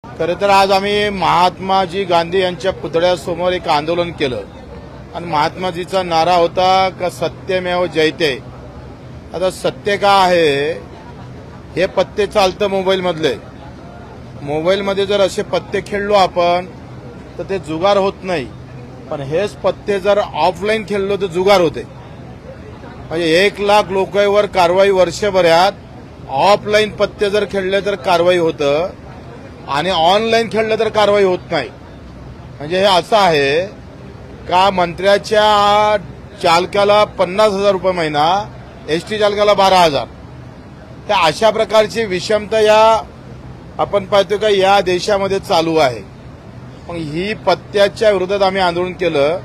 खरं तर आज आम्ही महात्माजी गांधी यांच्या पुतळ्यासमोर एक आंदोलन केलं आणि महात्माजीचा नारा होता का सत्यमेव जयते। आता सत्य का आहे हे पत्ते चालतं मोबाईलमधले। मोबाईलमध्ये जर असे पत्ते खेळलो आपण तर ते जुगार होत नाही, पण हेच पत्ते जर ऑफलाईन खेळलो तर जुगार होते। म्हणजे 1 लाख लोकांवर कारवाई वर्षभरात, ऑफलाईन पत्ते जर खेळले तर कारवाई होतं आणि ऑनलाईन खेळलं तर कारवाई होत नाही। म्हणजे हे असं आहे का मंत्र्याच्या चालकाला 50,000 रुपये महिना, एसटी चालकाला 12,000। तर अशा प्रकारची विषमता या आपण पाहतो का या देशामध्ये चालू आहे। मग ही पत्त्याच्या विरोधात आम्ही आंदोलन केलं।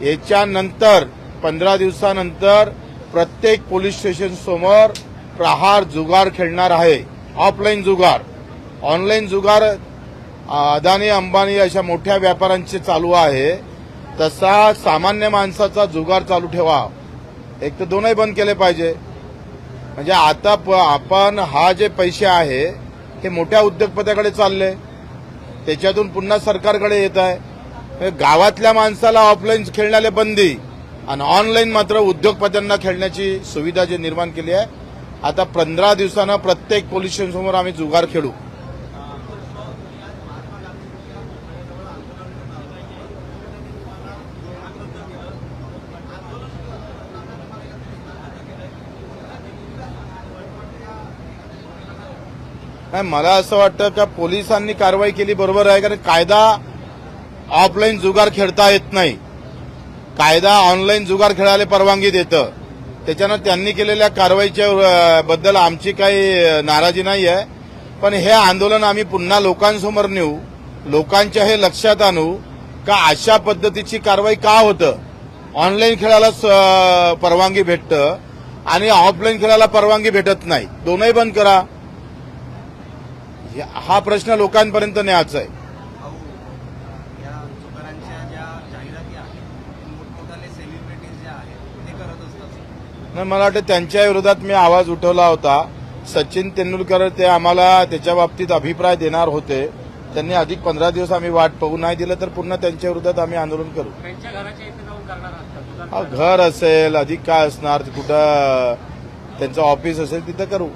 याच्यानंतर 15 दिवसानंतर प्रत्येक पोलीस स्टेशन समोर प्रहार जुगार खेळणार आहे। ऑफलाईन जुगार, ऑनलाईन जुगार अदानी अंबानी अशा मोठ्या व्यापाऱ्यांचे चालू आहे, तसा सामान्य माणसाचा जुगार चालू ठेवा। एक तर दोनही बंद केले पाहिजे। म्हणजे आता आपण हा जे पैसे आहे हे मोठ्या उद्योगपत्याकडे चालले, त्याच्यातून पुन्हा सरकारकडे येत आहे। गावातल्या माणसाला ऑफलाईन खेळण्याला बंदी आणि ऑनलाईन मात्र उद्योगपत्यांना खेळण्याची सुविधा जी निर्माण केली आहे। आता 15 दिवसांना प्रत्येक पोलीस स्टेशनसमोर आम्ही जुगार खेळू। नाही, मला असं वाटतं का पोलिसांनी कारवाई केली बरोबर आहे, कारण कायदा ऑफलाईन जुगार खेळता येत नाही, कायदा ऑनलाईन जुगार खेळायला परवानगी देतं। त्याच्यानं त्यांनी केलेल्या कारवाईच्या बद्दल आमची काही नाराजी नाही आहे, पण हे आंदोलन आम्ही पुन्हा लोकांसमोर नेऊ, लोकांच्या हे लक्षात आणू का अशा पद्धतीची कारवाई का होतं। ऑनलाईन खेळायला परवानगी भेटतं आणि ऑफलाईन खेळायला परवानगी भेटत नाही, दोनही बंद करा। हा प्रश्न लोकांपर्यंत न्यायचा आहे। नाही, मला वाटतं त्यांच्या विरोधात मी आवाज उठवला होता। सचिन तेंडुलकर ते आम्हाला त्याच्या बाबतीत अभिप्राय देणार होते, त्यांनी अधिक 15 दिवस आम्ही वाट पाहू, नाही दिलं तर पुन्हा त्यांच्या विरोधात आम्ही आंदोलन करू। घर असेल अधिक काय असणार, कुठं त्यांचं ऑफिस असेल तिथं करू।